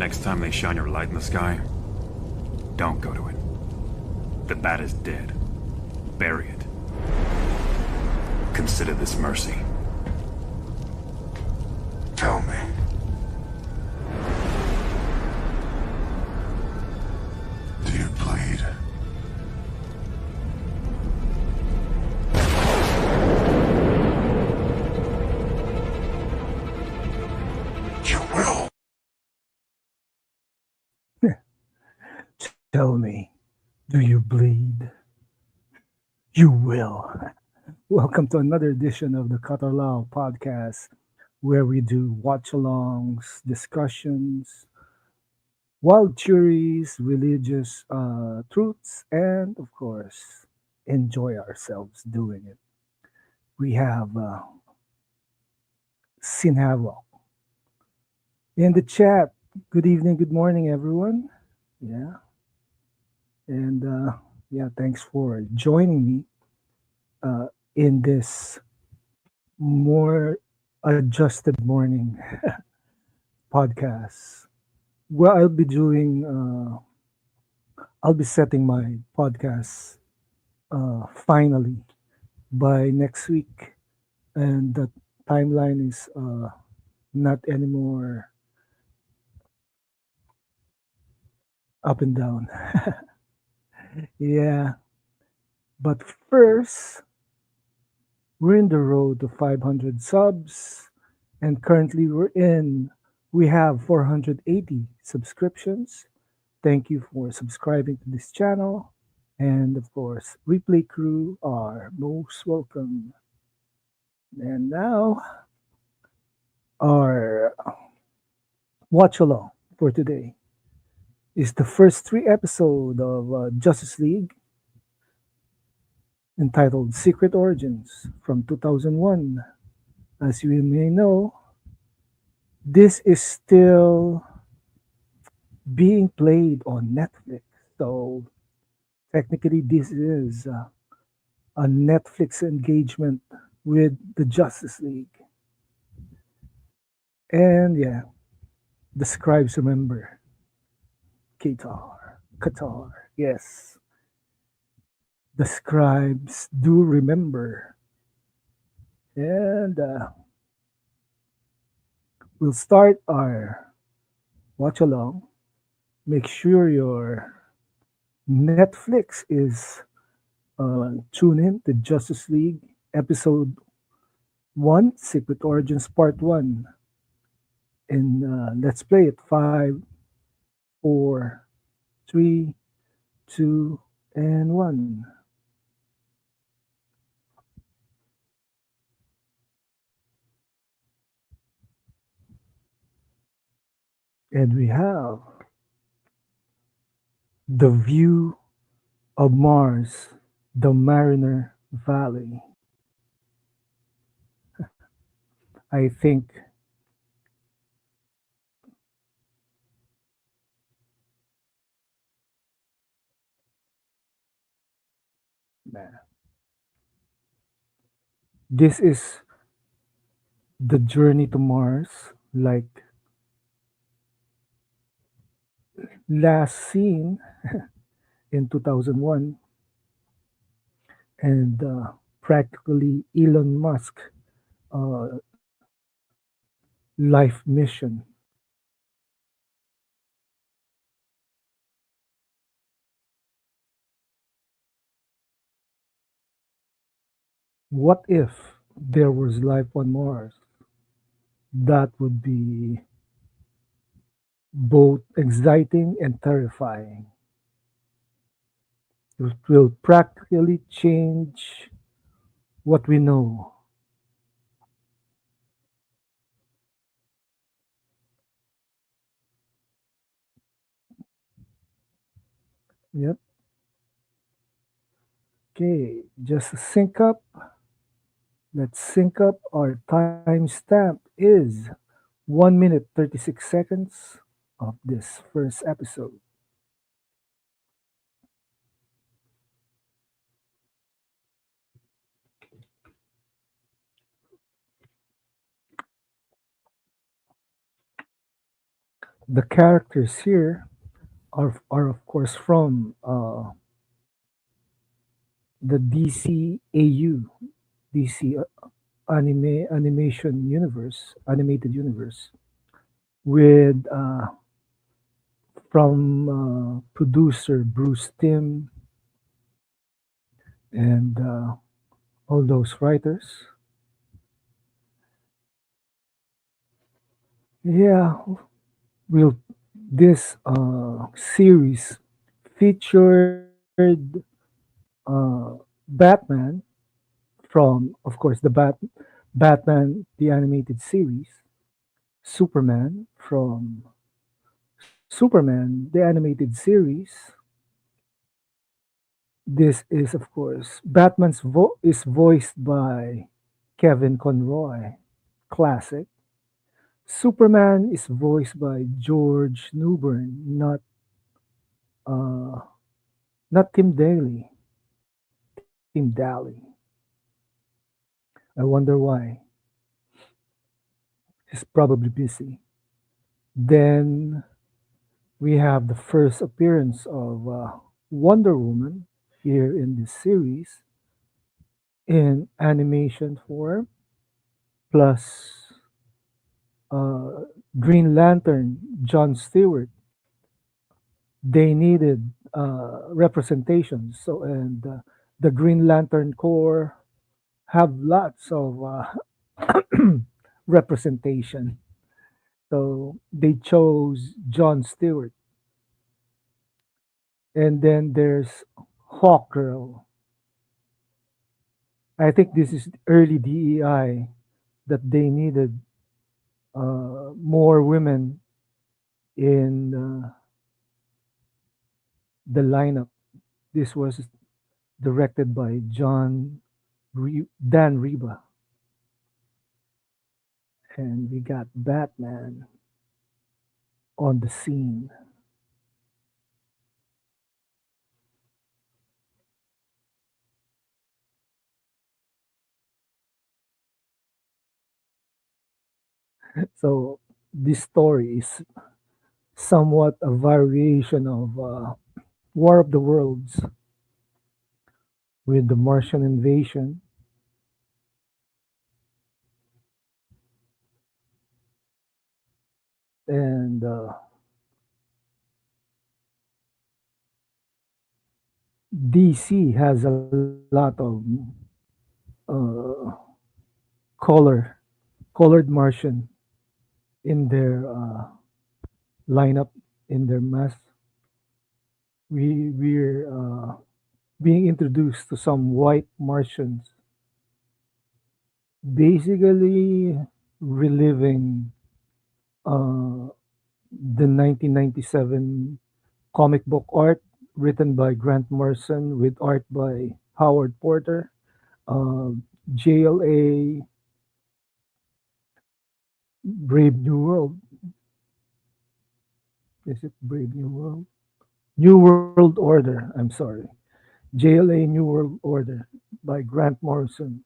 Next time they shine your light in the sky, don't go to it. The bat is dead. Bury it. Consider this mercy. Tell me. Do you bleed? You will. Tell me, do you bleed? You will. Welcome to another edition of the Katalao podcast, where we do watch alongs, discussions, wild theories, religious truths, and of course, enjoy ourselves doing it. We have Sin Havoc in the chat. Good evening, good morning, everyone. Yeah, and yeah, thanks for joining me uh, in this more adjusted morning podcast. Well, I'll be setting my podcast finally by next week, and the timeline is not anymore up and down. Yeah, but first, we're in the road to 500 subs, and currently we have 480 subscriptions. Thank you for subscribing to this channel. And of course, replay crew are most welcome. And now, our watch along for today is the first three episode of Justice League, entitled Secret Origins from 2001. As you may know, this is still being played on Netflix. So technically, this is a Netflix engagement with the Justice League. And yeah, the scribes remember Qatar. Yes, the scribes do remember. And we'll start our watch along. Make sure your Netflix is tuned in to Justice League episode 1, Secret Origins Part 1. And let's play it. 5, 4, 3, 2, and 1. And we have the view of Mars, the Mariner Valley. I think man, this is the journey to Mars, like last seen in 2001, and practically Elon Musk uh, life mission. What if there was life on Mars? That would be both exciting and terrifying. It will practically change what we know. Yep. Okay, just sync up. Let's sync up. Our timestamp is 1 minute 36 seconds of this first episode. The characters here are of course from the DC animation universe, animated universe, with from producer Bruce Timm and all those writers. Yeah, will this series featured Batman from, of course, Batman the animated series, Superman from Superman the animated series. This is, of course, is voiced by Kevin Conroy, classic. Superman is voiced by George Newbern, uh, not Tim Daly. Tim Daly. I wonder why. He's probably busy. Then we have the first appearance of Wonder Woman here in this series in animation form, plus uh, Green Lantern, John Stewart. They needed representation, so and the Green Lantern Corps have lots of representation. So they chose John Stewart. And then there's Hawkgirl. I think this is early DEI that they needed more women in the lineup. This was directed by Dan Reba, and we got Batman on the scene. So this story is somewhat a variation of War of the Worlds with the Martian invasion, and DC has a lot of uh, color colored Martian in their lineup, in their mass. We're being introduced to some white Martians, basically reliving uh, the 1997 comic book art written by Grant Morrison with art by Howard Porter. Uh, JLA Brave New World. Is it Brave New World? New World Order. I'm sorry. JLA New World Order by Grant Morrison.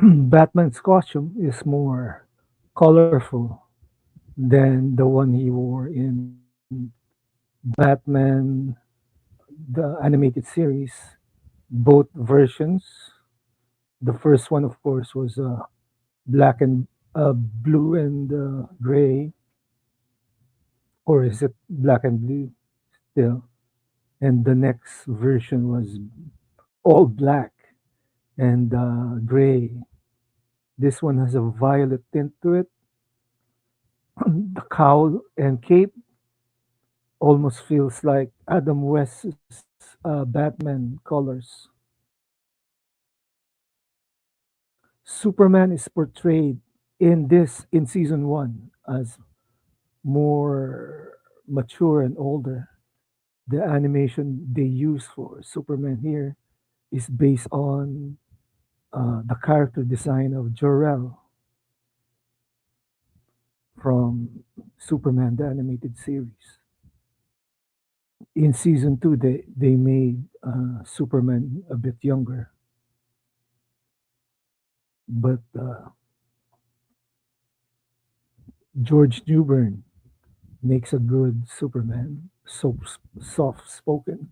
Batman's costume is more colorful than the one he wore in Batman, the animated series. Both versions. The first one, of course, was black and blue and gray, or is it black and blue still? And the next version was all black and gray. This one has a violet tint to it. The cowl and cape almost feels like Adam West's Batman colors. Superman is portrayed in season one as more mature and older. The animation they use for Superman here is based on the character design of Jor-El from Superman the animated series. In season two, they made Superman a bit younger, but George Newbern makes a good Superman, so soft spoken.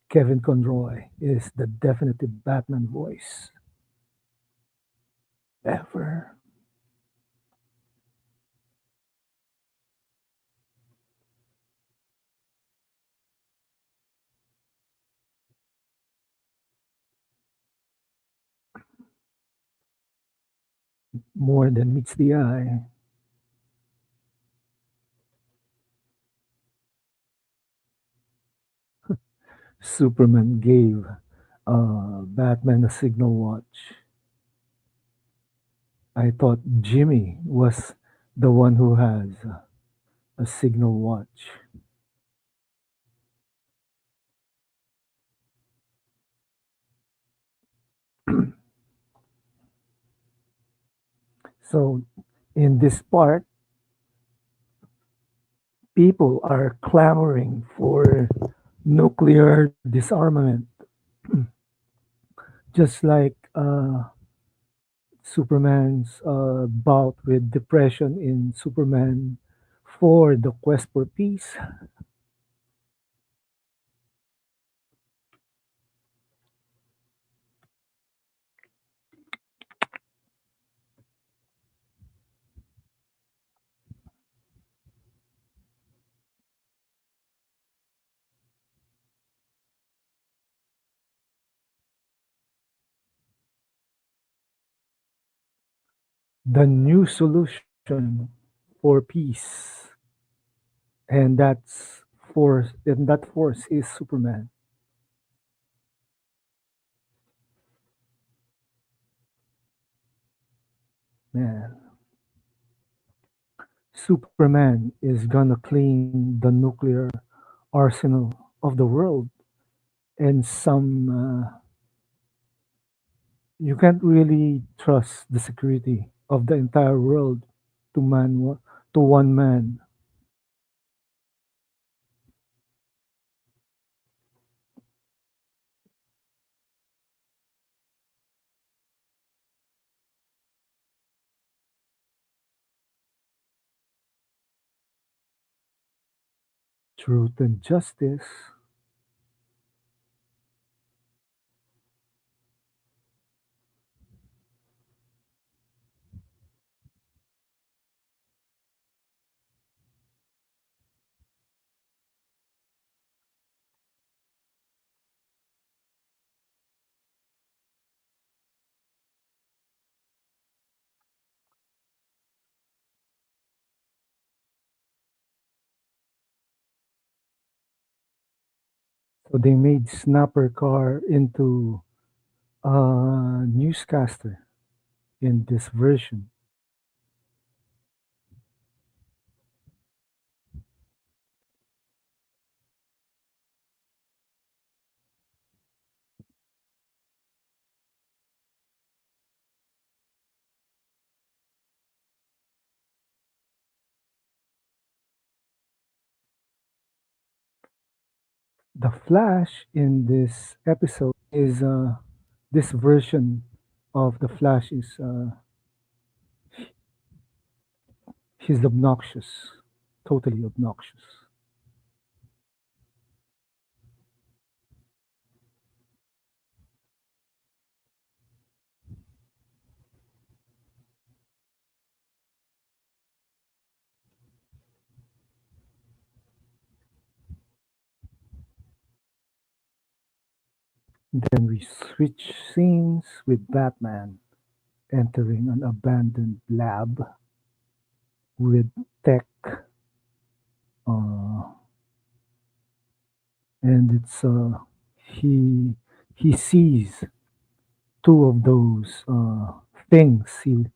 Kevin Conroy is the definitive Batman voice ever. More than meets the eye. Superman gave Batman a signal watch. I thought Jimmy was the one who has a signal watch. So, in this part, people are clamoring for nuclear disarmament, just like Superman's bout with depression in Superman for the quest for peace. The new solution for peace, and that force is Superman. Man, Superman is gonna clean the nuclear arsenal of the world, and some you can't really trust the security of the entire world to one man. Truth and justice. So they made Snapper Car into a newscaster in this version. The Flash in this episode is this version of the Flash is he's obnoxious, totally obnoxious. Then we switch scenes with Batman entering an abandoned lab with tech, uh, and it's he he sees two of those things he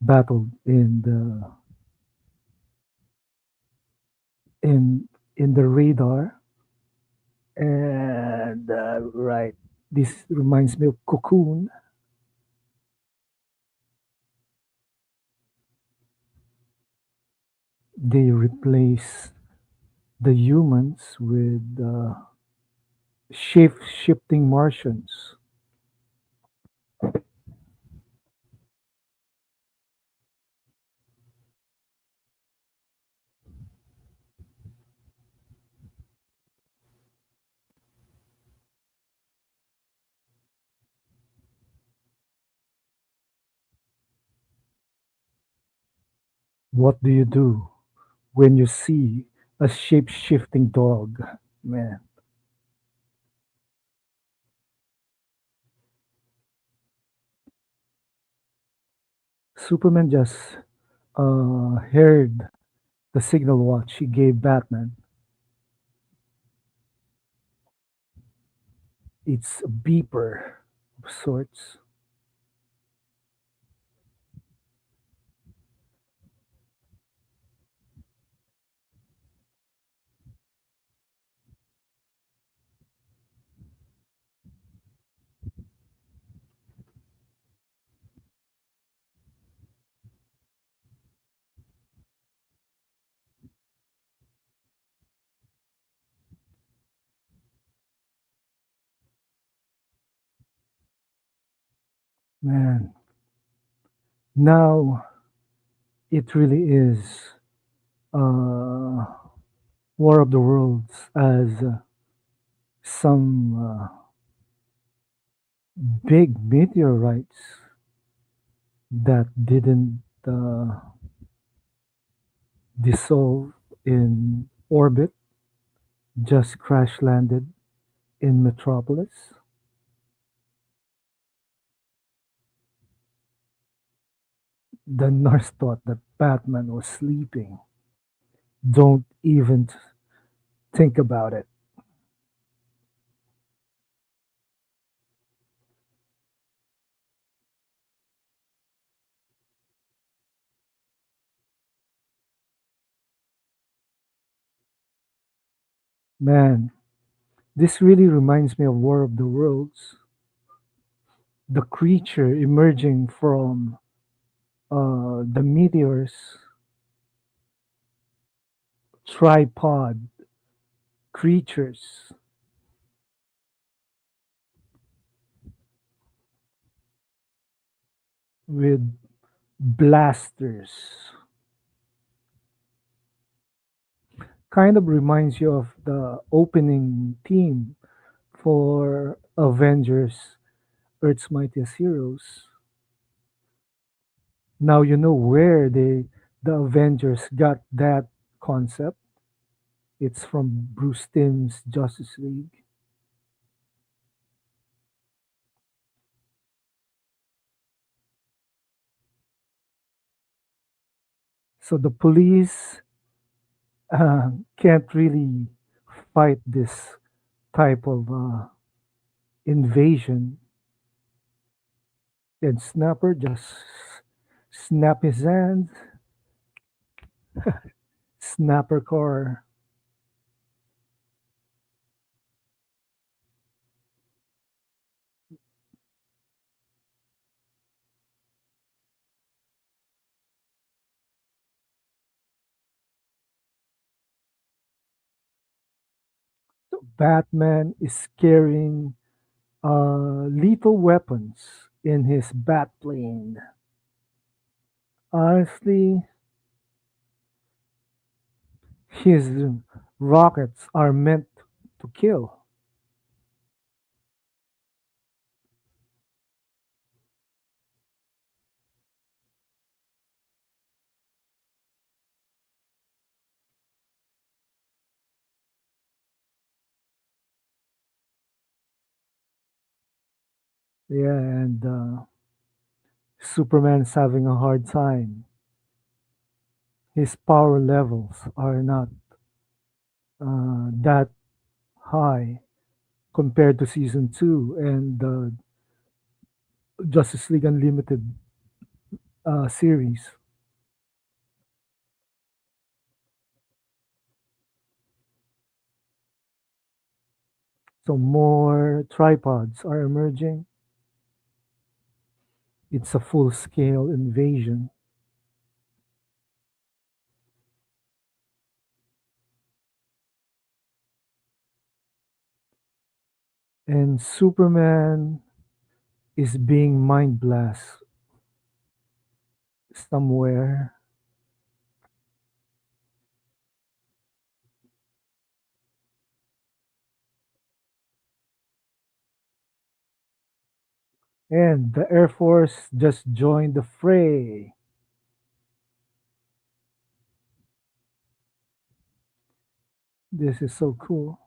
battled in in the radar, and right, this reminds me of Cocoon. They replace the humans with shape shifting Martians. What do you do when you see a shape shifting dog? Man, Superman just heard the signal watch he gave Batman. It's a beeper of sorts. Man, now it really is uh, War of the Worlds as some big meteorites that didn't dissolve in orbit just crash landed in Metropolis. The nurse thought that Batman was sleeping. Don't even think about it. Man, this really reminds me of War of the Worlds. The creature emerging from the meteors, tripod creatures with blasters. Kind of reminds you of the opening theme for Avengers Earth's Mightiest Heroes. Now you know where the Avengers got that concept. It's from Bruce Timm's Justice League. So the police can't really fight this type of invasion. And Snapper just snap his hand, Snapper car. So Batman is carrying lethal weapons in his bat plane. Honestly, his rockets are meant to kill. Yeah, and Superman's having a hard time. His power levels are not that high compared to season two and the Justice League Unlimited series. So more tripods are emerging. It's a full scale invasion. and Superman is being mind blast somewhere, and the Air Force just joined the fray. This is so cool.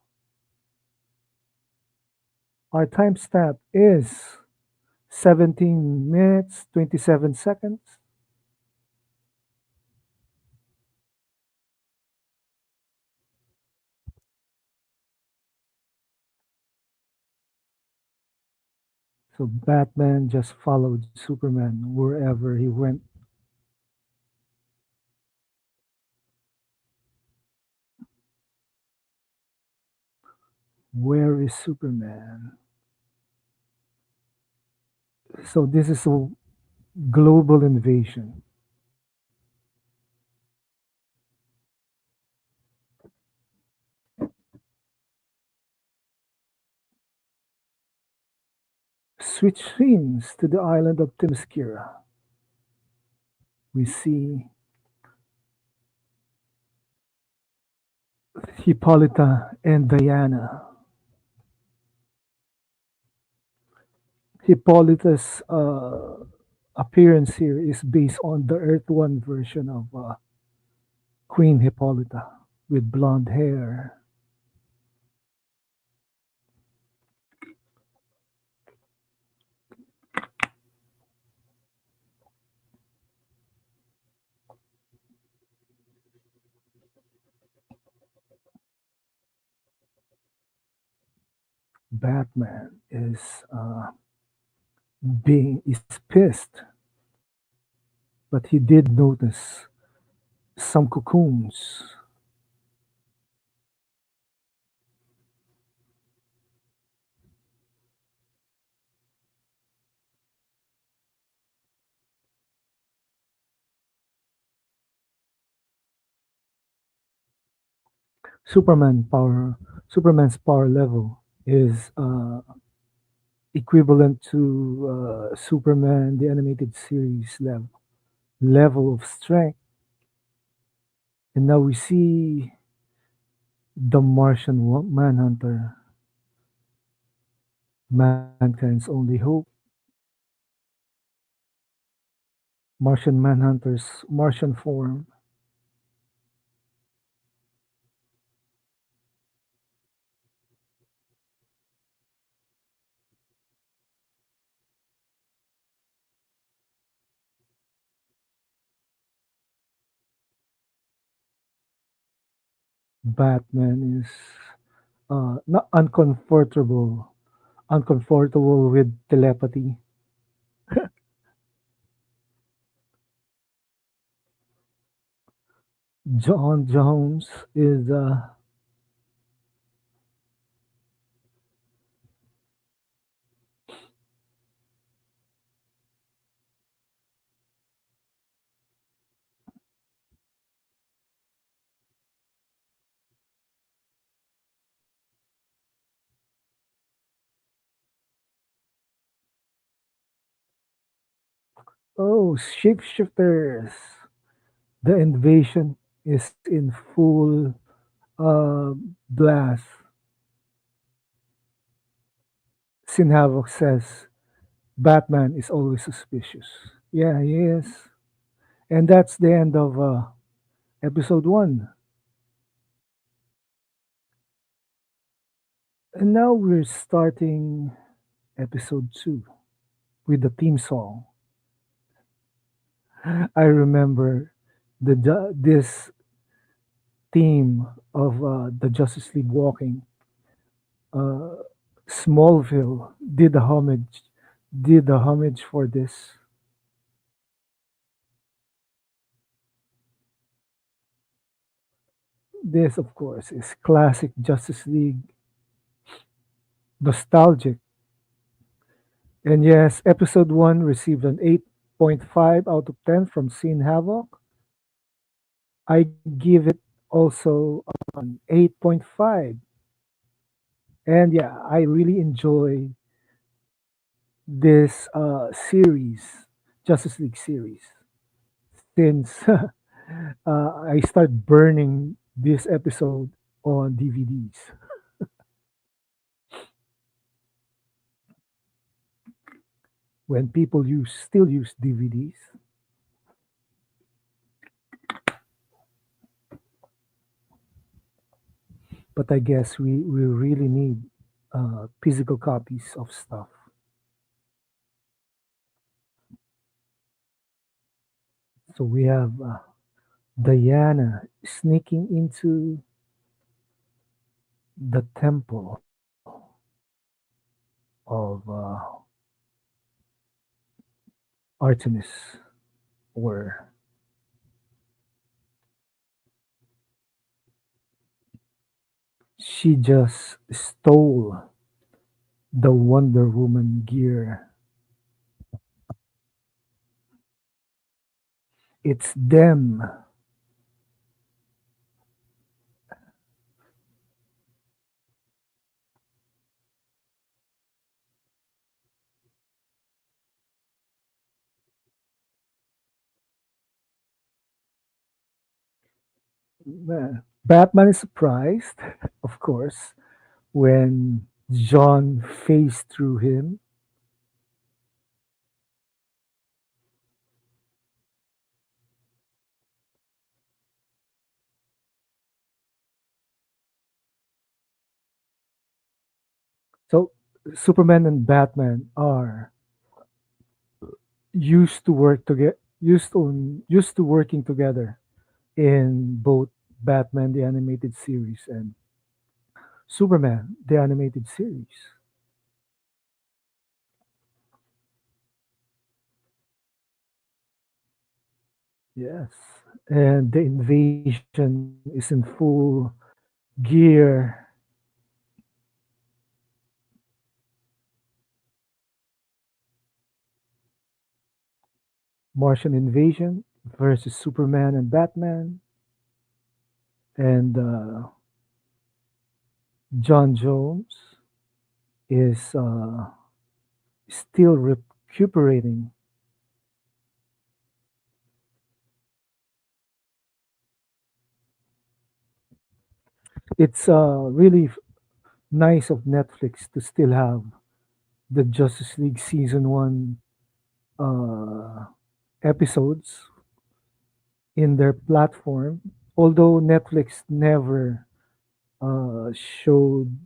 Our timestamp is 17 minutes 27 seconds. So Batman just followed Superman wherever he went. Where is Superman? So this is a global invasion. Switch scenes to the island of Themyscira. We see Hippolyta and Diana. Hippolyta's appearance here is based on the Earth One version of Queen Hippolyta with blonde hair. Batman is pissed, but he did notice some cocoons. Superman power Superman's power level is equivalent to Superman the animated series level of strength. And now we see the Manhunter, mankind's only hope. Martian Manhunter's Martian form. Batman is not uncomfortable with telepathy. John Jones is shapeshifters. The invasion is in full uh, blast. Sin Havoc says Batman is always suspicious. Yeah, he is. And that's the end of episode one. And now we're starting episode two with the theme song. I remember this theme of the Justice League walking. Uh, Smallville did the homage for this. This, of course, is classic Justice League, nostalgic. And yes, episode one received an 8.5 out of 10 from Scene Havoc. I give it also an 8.5. And yeah, I really enjoy this series, Justice League series, since I start burning this episode on DVDs. When people still use DVDs, but I guess we really need physical copies of stuff. So we have Diana sneaking into the temple of Artemis, where she just stole the Wonder Woman gear. It's them. Batman is surprised, of course, when John faced through him. So Superman and Batman are used to working together in both Batman the animated series and Superman the animated series. Yes. And the invasion is in full gear. Martian invasion versus Superman and Batman. And John Jones is still recuperating. It's really nice of Netflix to still have the Justice League season one uh, episodes in their platform. Although Netflix uh, showed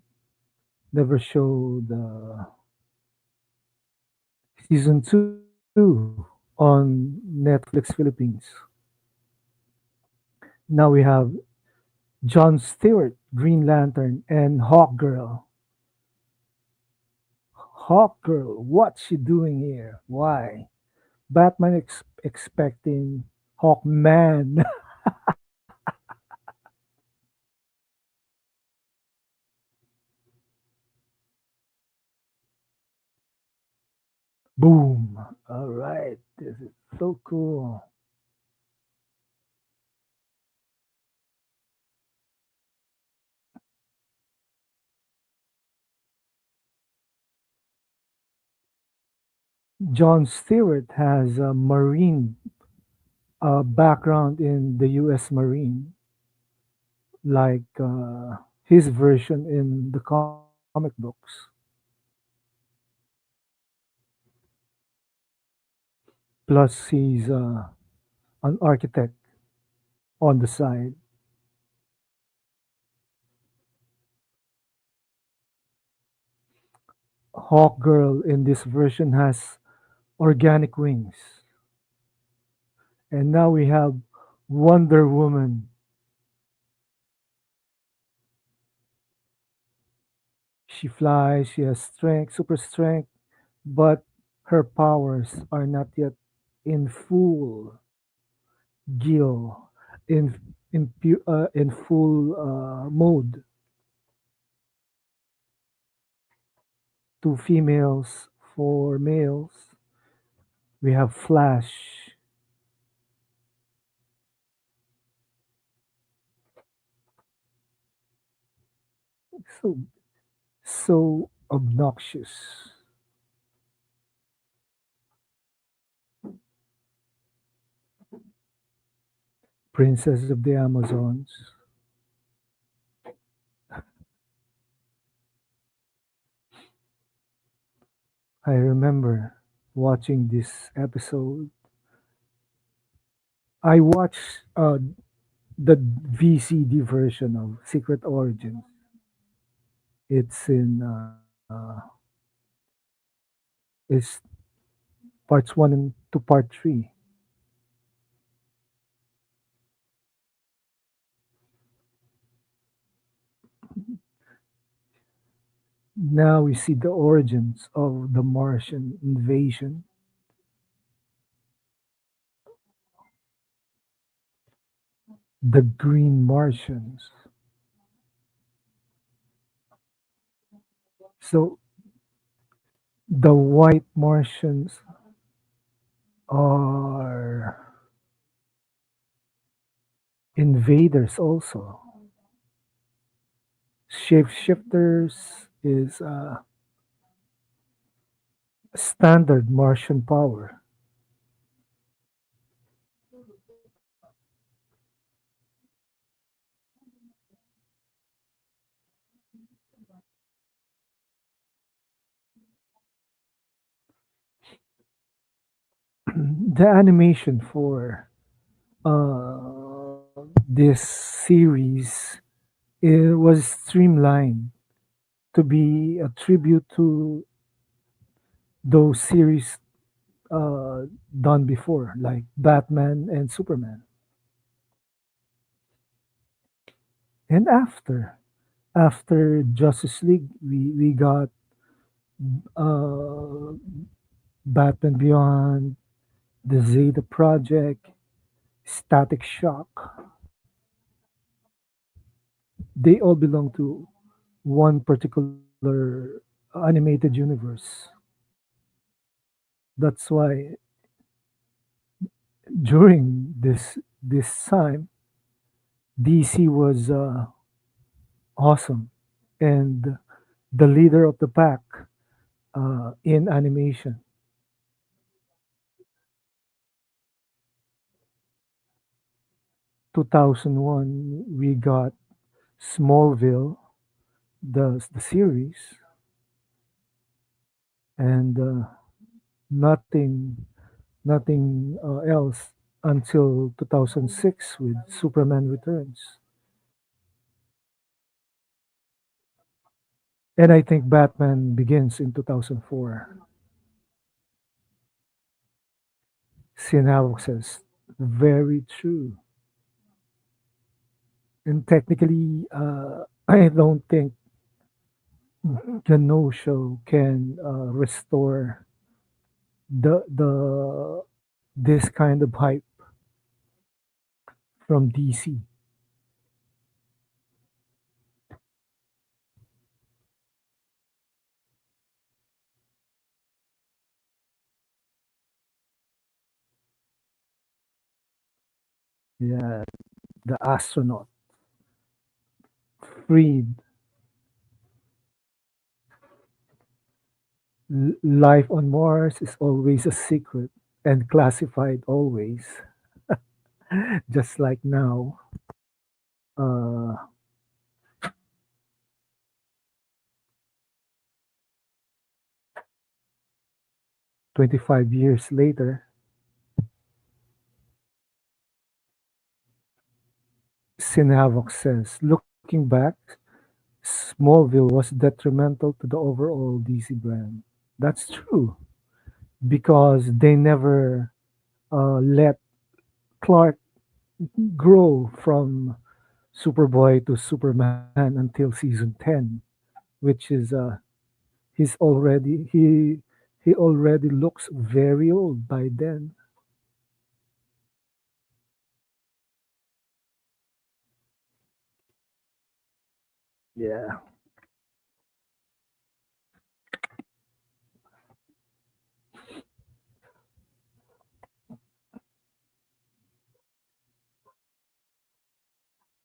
never showed season two on Netflix Philippines. Now we have John Stewart, Green Lantern, and Hawkgirl. Hawkgirl, what's she doing here? Why? Batman expecting Hawkman. Boom. All right. This is so cool. John Stewart has a Marine background in the U.S. Marine, like his version in the comic books. Plus, he's an architect on the side. Hawkgirl in this version has organic wings. And now we have Wonder Woman. She flies, she has strength, super strength, but her powers are not yet in full gill, in full mode. Two females, four males. We have Flash. So so obnoxious. Princess of the Amazons. I remember watching this episode. I watched the VCD version of Secret Origins. It's in it's parts one and to part three. Now we see the origins of the Martian invasion, the Green Martians. So the White Martians are invaders also. Shapeshifters is standard Martian power. The animation for this series, it was streamlined to be a tribute to those series done before, like Batman and Superman. And after Justice League, we got uh, Batman Beyond, the Zeta Project, Static Shock. They all belong to one particular animated universe. That's why during this time, DC was awesome and the leader of the pack in animation. 2001, we got Smallville, the series, and nothing else until 2006 with Superman Returns. And I think Batman Begins in 2004. Sinhawk says, very true. And technically, I don't think the no show can restore the this kind of hype from DC. Yeah, the astronaut freed. Life on Mars is always a secret and classified always, just like now. 25 years later, Sinhavoc says, looking back, Smallville was detrimental to the overall DC brand. That's true because they never let Clark grow from Superboy to Superman until season 10, which is he already looks very old by then. Yeah.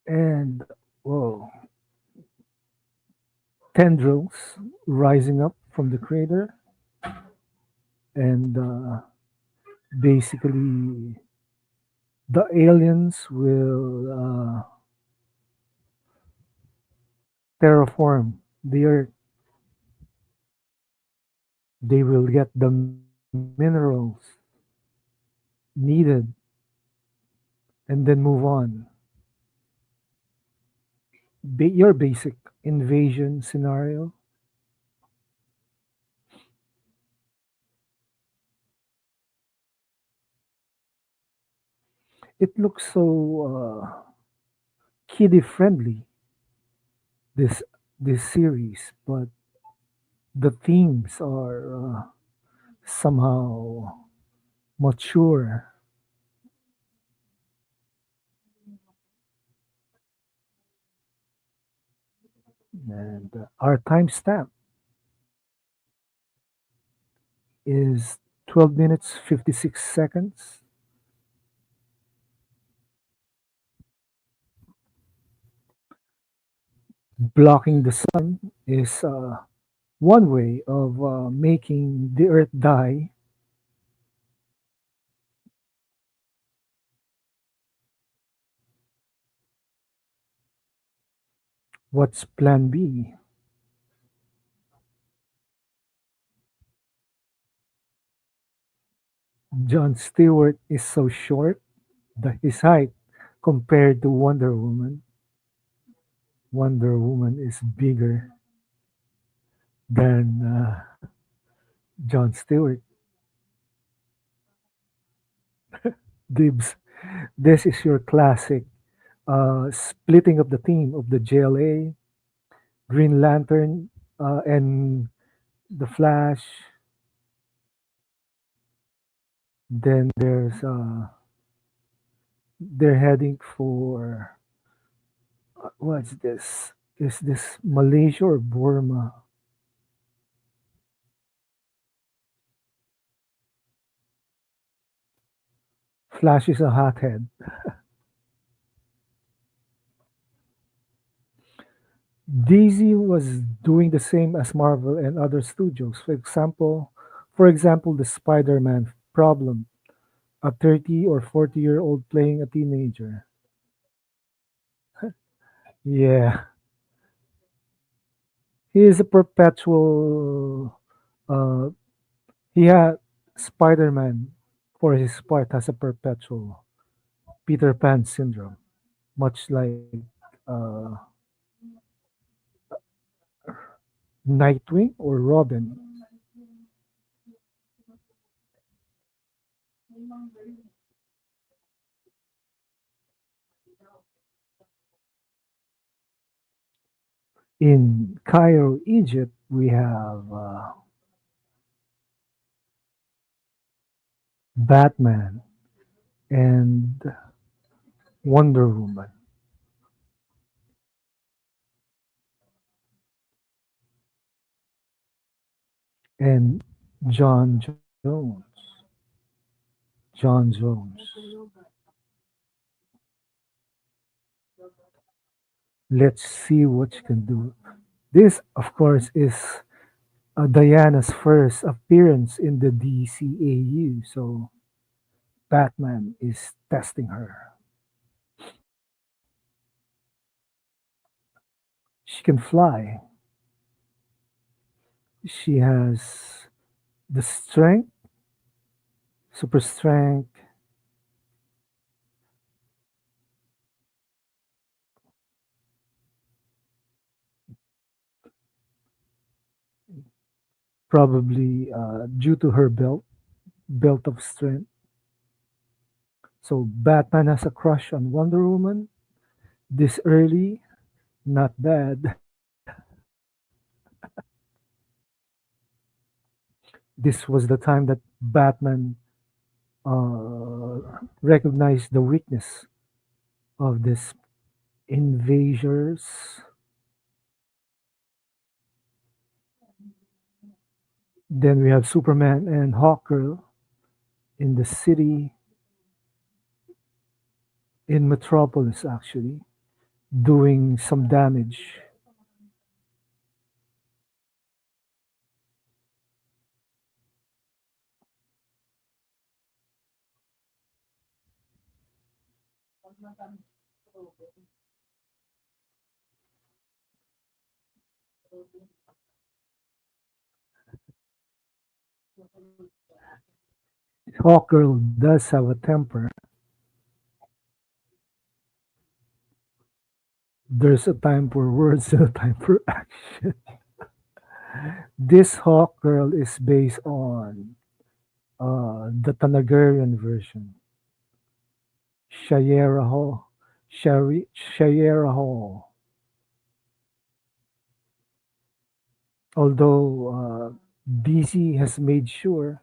And whoa, tendrils rising up from the crater, and basically the aliens will terraform the earth. They will get the minerals needed and then move on. Your basic invasion scenario. It looks so kiddie friendly, this this series, but the themes are somehow mature. And our timestamp is 12 minutes 56 seconds. Blocking the sun is one way of making the earth die. What's plan B? John Stewart is so short that his height compared to Wonder Woman is bigger than John Stewart. Dibs. This is your classic splitting of the team of the JLA, Green Lantern, and the Flash. Then they're heading for what's this? Is this Malaysia or Burma? Flash is a hothead. DC was doing the same as Marvel and other studios. For example, the Spider-Man problem, a 30 or 40-year-old playing a teenager. Yeah, he is a perpetual. Uh, he had Spider-Man, for his part, has a perpetual Peter Pan syndrome, much like uh, Nightwing or Robin. In Cairo, Egypt, we have Batman and Wonder Woman and John Jones. John Jones. Let's see what you can do. This, of course, is Diana's first appearance in the DCAU, so Batman is testing her. She can fly. She has the strength, super strength, probably due to her belt of strength. So Batman has a crush on Wonder Woman this early. Not bad. This was the time that Batman recognized the weakness of this invaders. Then we have Superman and Hawkgirl in the city, in Metropolis, actually, doing some damage. Hawkgirl does have a temper. There's a time for words and a time for action. This Hawkgirl is based on the Tanagarian version, Shayera Hall. Shayera Hall. Although DC has made sure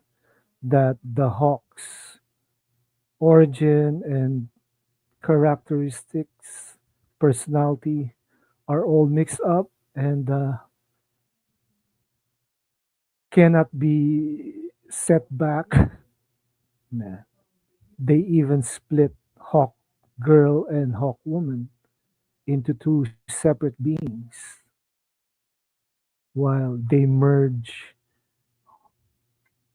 that the Hawk's origin and characteristics, personality are all mixed up and cannot be set back. Nah. They even split Hawk Girl and Hawk Woman into two separate beings while they merge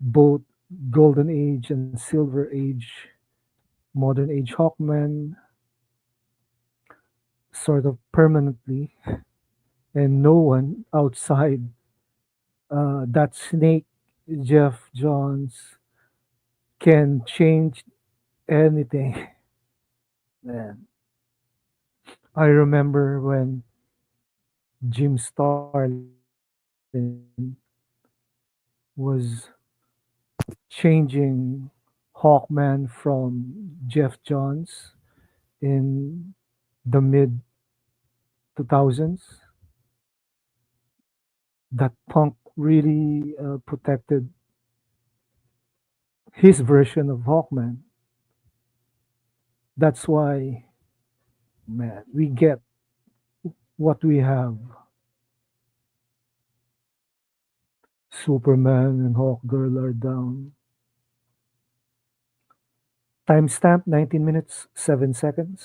both Golden Age and Silver Age, Modern Age Hawkman sort of permanently, and no one outside that snake, Jeff Johns, can change anything. Man, I remember when Jim Starlin was changing Hawkman from Jeff Johns in the mid 2000s. That punk really protected his version of Hawkman. That's why, man, we get what we have. Superman and Hawkgirl are down. Timestamp 19 minutes, 7 seconds.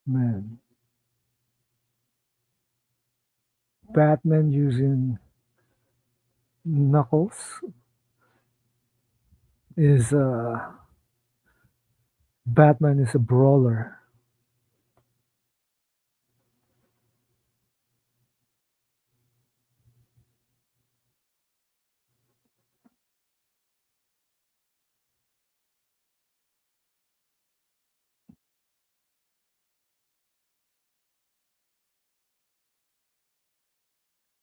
Man, Batman using Knuckles is Batman is a brawler.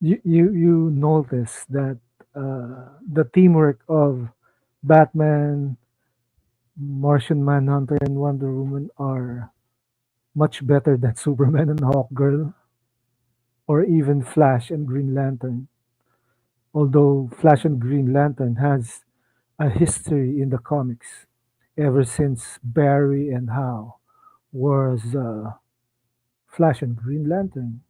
You notice that the teamwork of Batman, Martian Manhunter, and Wonder Woman are much better than Superman and Hawkgirl, or even Flash and Green Lantern. Although Flash and Green Lantern has a history in the comics ever since Barry and Hal was Flash and Green Lantern.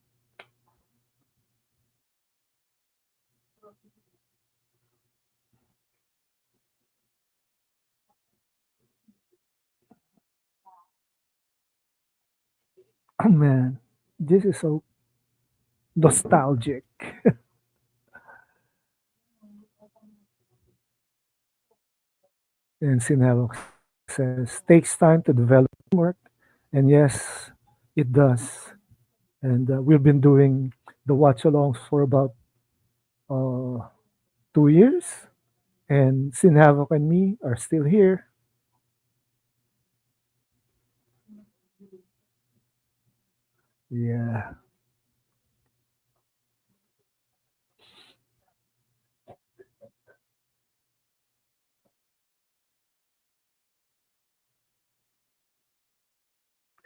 Oh man, this is so nostalgic. And Sinelo says takes time to develop teamwork, and yes, it does. And we've been doing the watch alongs for about uh, 2 years, and Sin Havoc and me are still here. Yeah,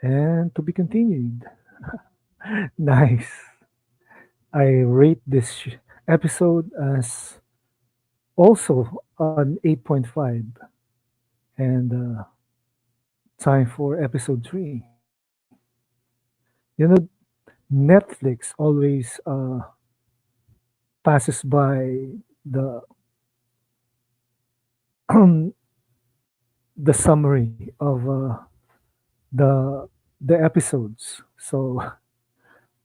and to be continued. Nice. I rate this episode as also an 8.5, and time for episode 3. You know, Netflix always passes by the the summary of the the episodes. So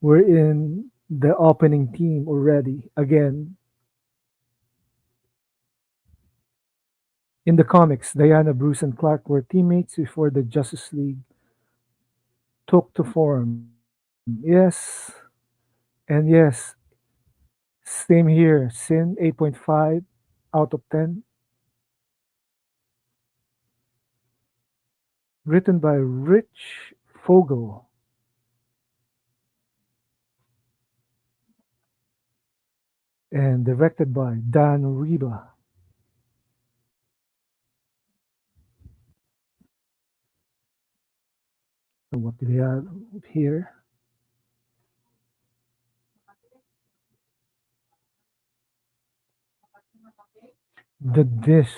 we're in the opening theme already. Again, in the comics, Diana, Bruce, and Clark were teammates before the Justice League took to form. Yes, and yes, same here. Sin 8.5 out of 10. Written by Rich Fogel and directed by Dan Riba. So what do we have here? The dish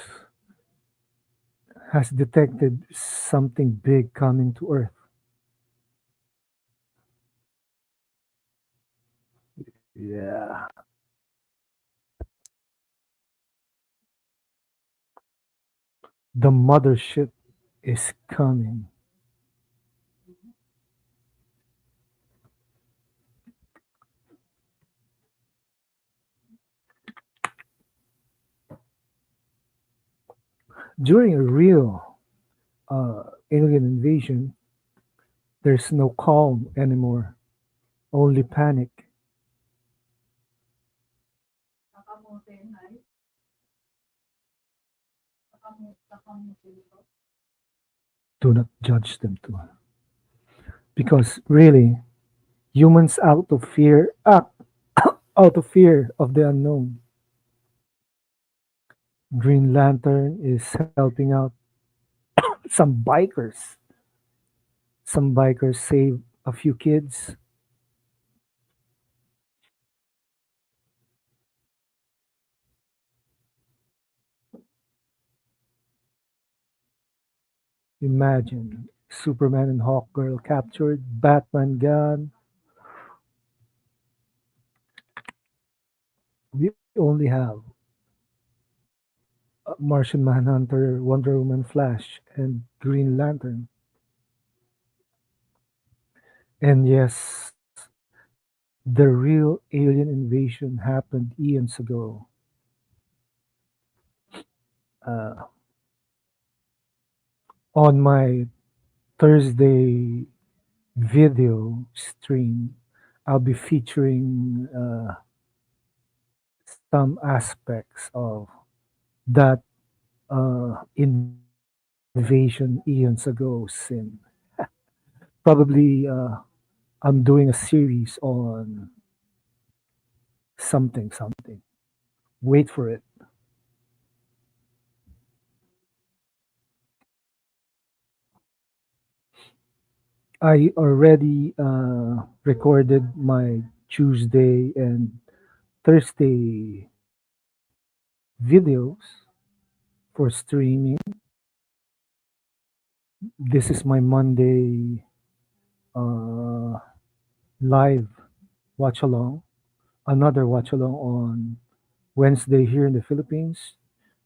has detected something big coming to Earth. Yeah. The mothership is coming. During a real alien invasion, there's no calm anymore, only panic. Do not judge them too. Because really, humans out of fear of the unknown. Green Lantern is helping out some bikers. Some bikers save a few kids. Imagine Superman and Hawkgirl captured, Batman gone. We only have Martian Manhunter, Wonder Woman, Flash, and Green Lantern. And yes, the real alien invasion happened eons ago. Uh, on my Thursday video stream, I'll be featuring some aspects of that invasion eons ago sin. Probably I'm doing a series on something. Wait for it. I already recorded my Tuesday and Thursday videos for streaming. This is my Monday uh, live watch along, another watch along on Wednesday here in the Philippines,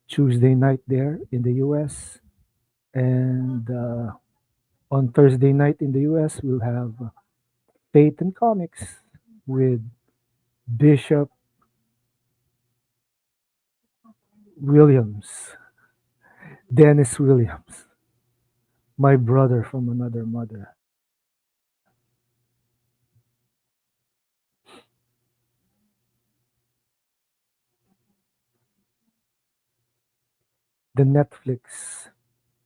Tuesday night there in the US, and on Thursday night in the US, we'll have Faith and Comics with Bishop Williams, Dennis Williams, my brother from another mother. The Netflix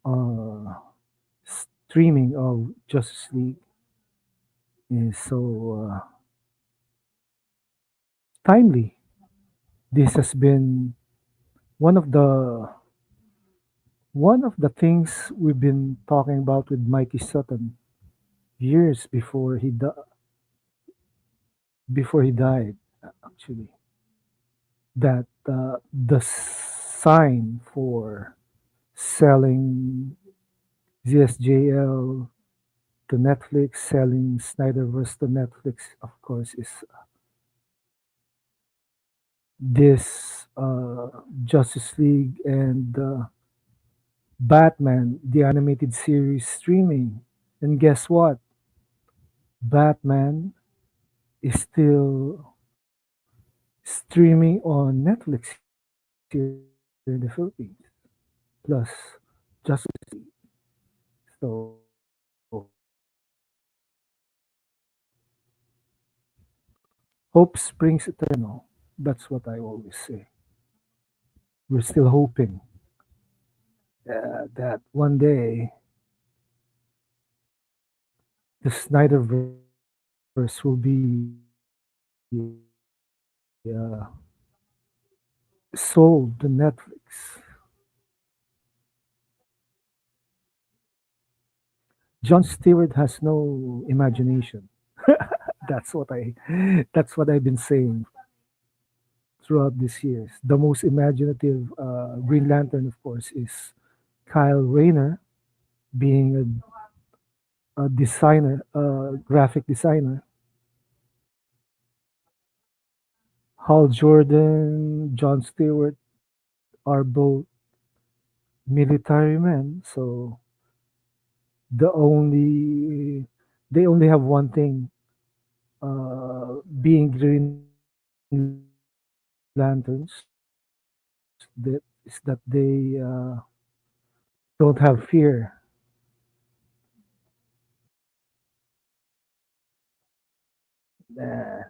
uh, streaming of Justice League is so timely. This has been one of the one of the things we've been talking about with Mikey Sutton years before he died. Actually, that the sign for selling ZSJL to Netflix, selling Snyderverse to Netflix, of course, is this Justice League and Batman, the animated series streaming. And guess what? Batman is still streaming on Netflix here in the Philippines. Plus Justice League. So hope springs eternal. That's what I always say. We're still hoping that one day the Snyderverse will be sold to Netflix. John Stewart has no imagination. That's what I that's what I've been saying throughout these years. The most imaginative Green Lantern, of course, is Kyle Rayner, being a designer, a graphic designer. Hal Jordan, John Stewart are both military men, so the only they only have one thing, being Green Lanterns, that is that don't have fear. Nah,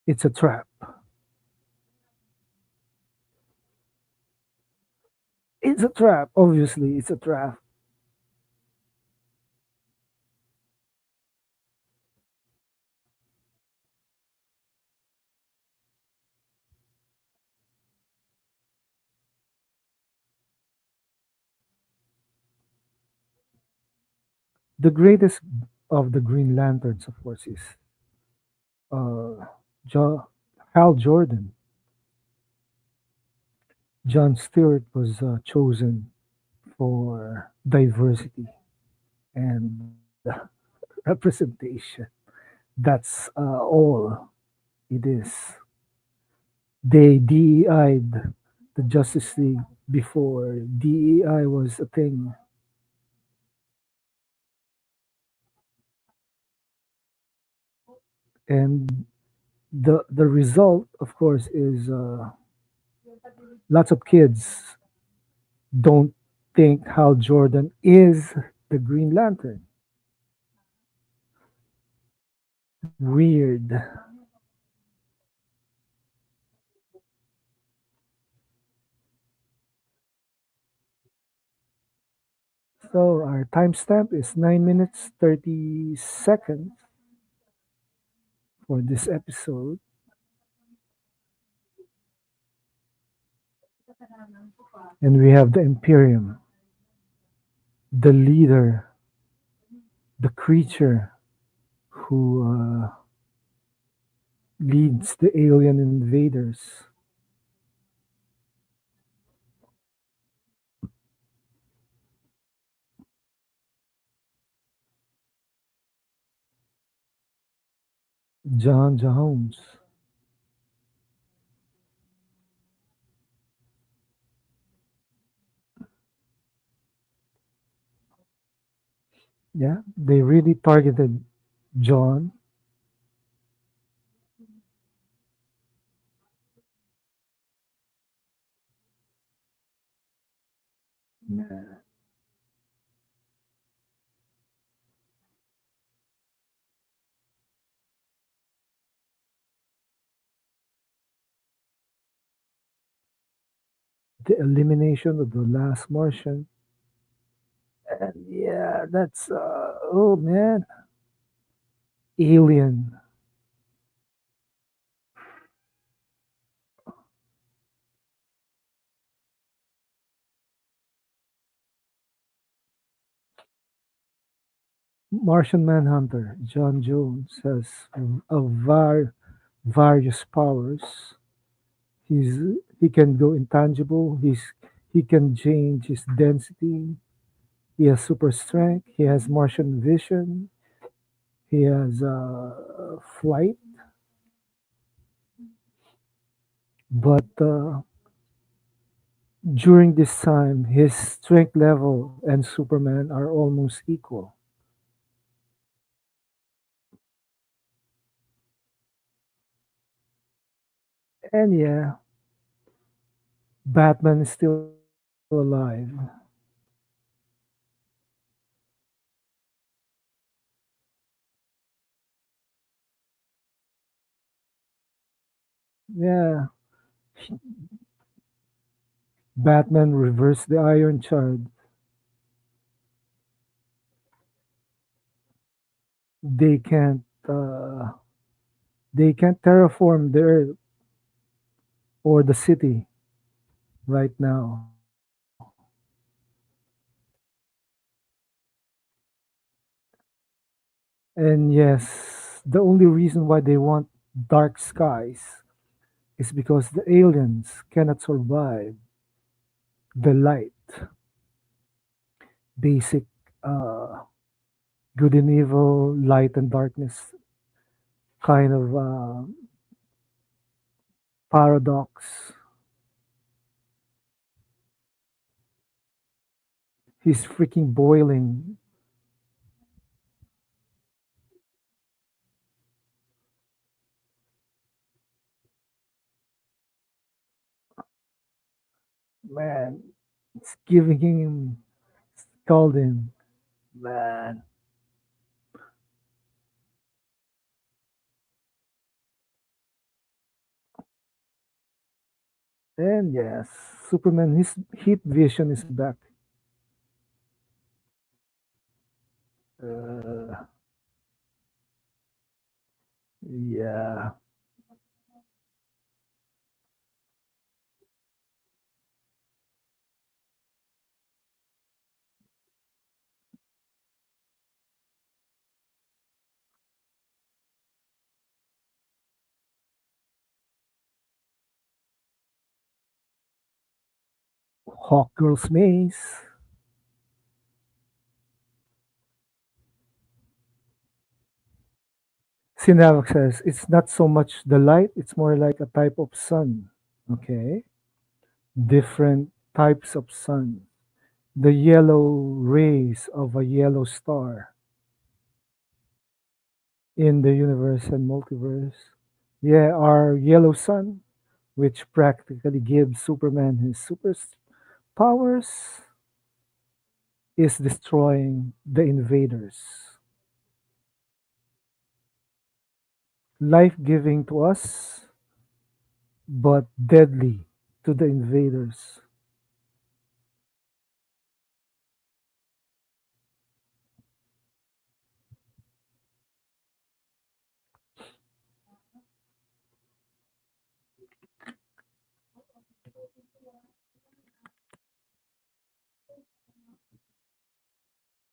it's a trap. It's a trap. Obviously, it's a trap. The greatest of the Green Lanterns, of course, is uh, jo- Hal Jordan. John Stewart was chosen for diversity and representation. That's all it is. They DEI'd the Justice League before DEI was a thing. And the result, of course, is lots of kids don't think Hal Jordan is the Green Lantern. Weird. So our timestamp is 9 minutes 30 seconds for this episode, and we have the Imperium, the leader, the creature who leads the alien invaders. John Jones. Yeah, they really targeted John. Yeah. The elimination of the last Martian. And yeah, that's oh man, Alien. Martian Manhunter. John Jones has various powers. He's he can go intangible. He can change his density. He has super strength. He has Martian vision. He has flight. But during this time, his strength level and Superman are almost equal. And yeah, Batman is still alive. Yeah, Batman reversed the Iron Child. They can't. They can't terraform the Earth or the city right now. And yes, the only reason why they want dark skies is because the aliens cannot survive the light. Basic uh, good and evil, light and darkness kind of paradox. He's freaking boiling. Man, it's giving him scalding. Man. And yes, Superman, his heat vision is back. Uh, yeah. Hawk Girl's Maze. Sinavok says it's not so much the light, it's more like a type of sun. Okay. Different types of sun. The yellow rays of a yellow star in the universe and multiverse. Yeah, our yellow sun, which practically gives Superman his powers, is destroying the invaders. Life giving to us, but deadly to the invaders.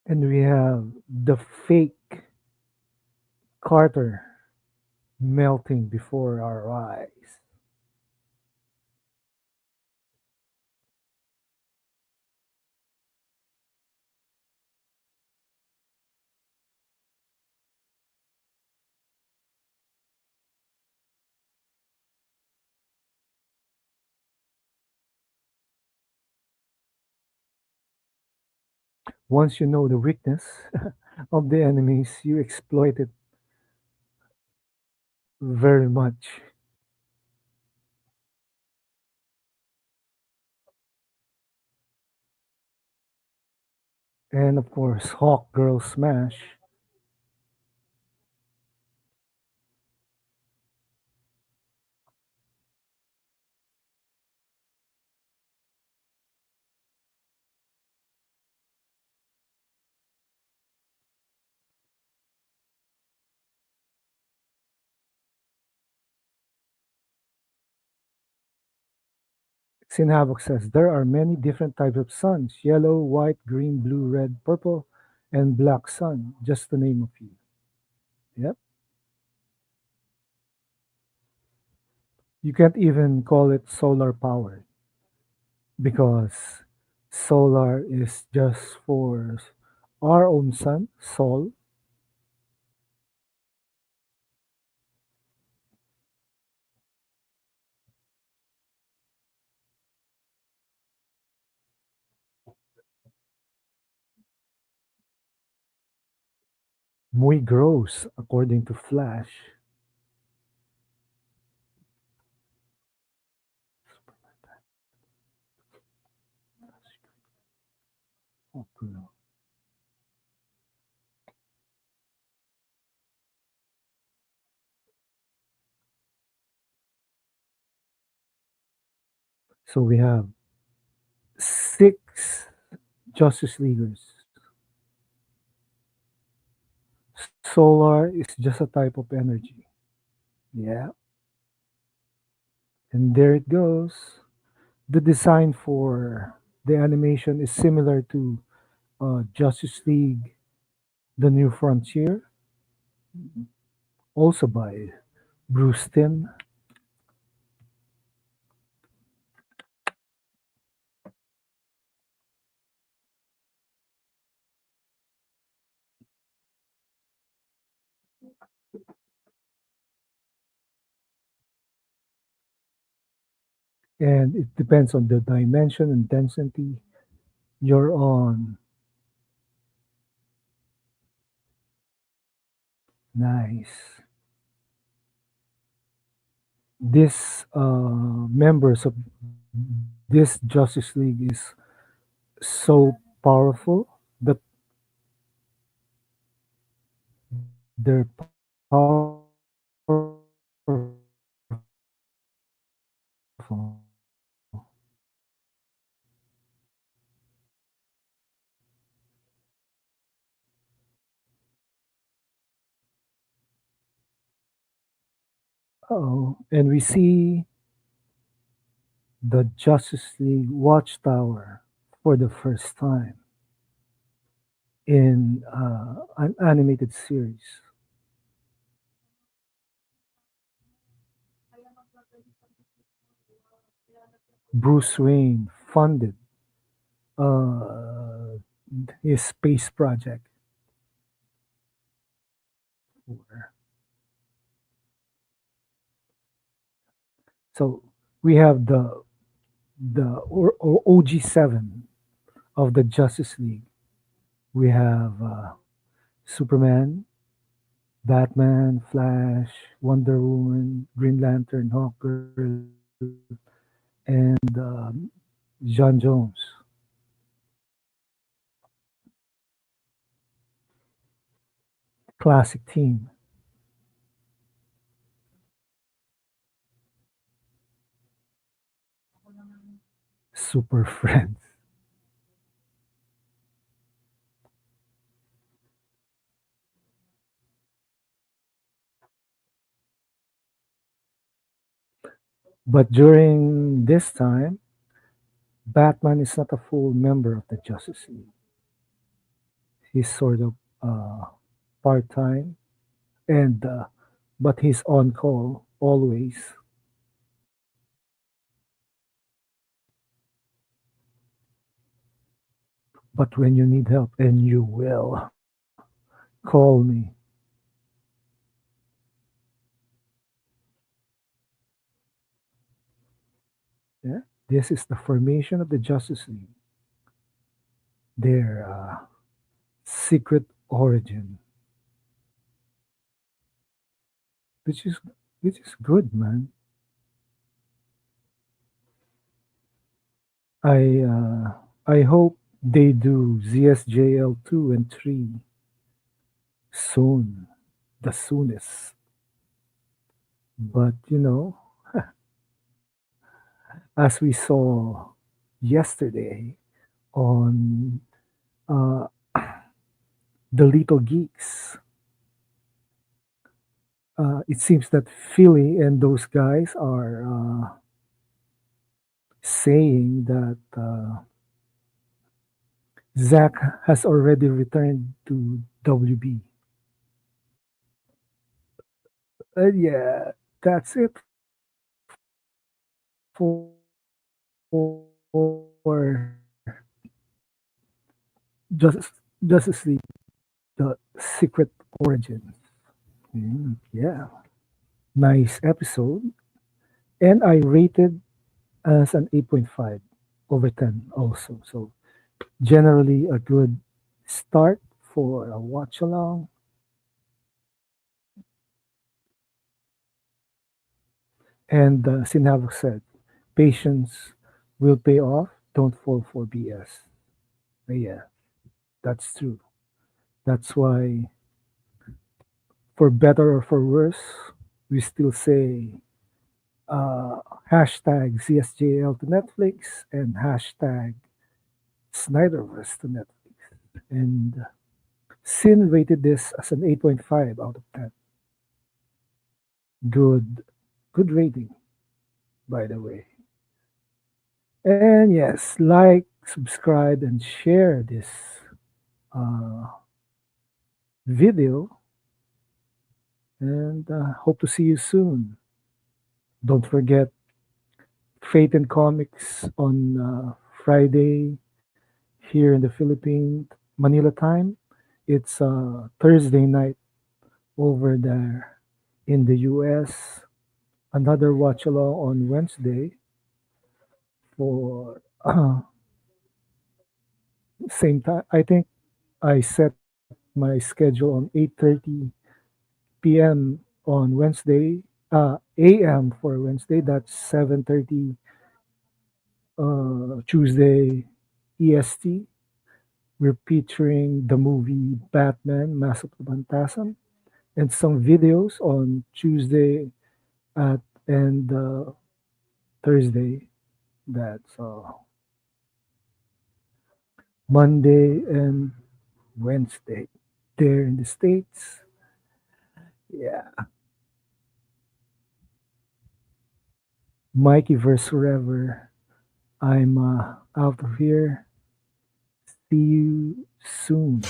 And we have the fake Carter melting before our eyes. Once you know the weakness of the enemies, you exploit it very much. And of course, Hawk Girl Smash. Sin Havoc says there are many different types of suns: yellow, white, green, blue, red, purple, and black sun, just to name a few. Yep. You can't even call it solar powered. because solar is just for our own sun, Sol. Muy gross, according to Flash. So we have six Justice Leaguers. Solar is just a type of energy. Yeah, and there it goes. The design for the animation is similar to Justice League: The New Frontier, also by Bruce Timm, and it depends on the dimension and density you're on. Nice. This members of this Justice League is so powerful that they're powerful. Oh, and we see the Justice League Watchtower for the first time in an animated series. Bruce Wayne funded uh, his space project. So we have the OG7 of the Justice League. We have Superman, Batman, Flash, Wonder Woman, Green Lantern, Hawkgirl, and John Jones. Classic team, super friends. But during this time, Batman is not a full member of the Justice League. He's sort of part time, and but he's on call always. But when you need help, and you will, call me. Yeah, this is the formation of the Justice League. Their secret origin, which is which is good, man. I hope they do ZSJL 2 and 3 soon, the soonest. But as we saw yesterday on uh, the Little Geeks, it seems that Philly and those guys are saying that Zach has already returned to WB. Yeah, that's it for Justice League: The Secret Origins. Yeah, nice episode. And I rated as an 8.5 over 10 also. So generally a good start for a watch along. And Sinavok said, patience will pay off. Don't fall for BS. Yeah, that's true. That's why, for better or for worse, we still say uh, hashtag CSJL to Netflix and hashtag Snyderverse to Netflix. And Sin rated this as an 8.5 out of 10. Good, good rating, by the way. And yes, like, subscribe, and share this uh, video. And hope to see you soon. Don't forget Fate and Comics on Friday here in the Philippines, Manila time. It's Thursday night over there in the US. Another watch along on Wednesday for same time. I think I set my schedule on 8:30 p.m. on Wednesday, a.m. for Wednesday. That's 7:30 Tuesday EST. We're featuring the movie Batman: Mask of the Phantasm and some videos on Tuesday at and Thursday. That's Monday and Wednesday. There in the States. Yeah. Mikey verse forever. I'm out of here. See you soon.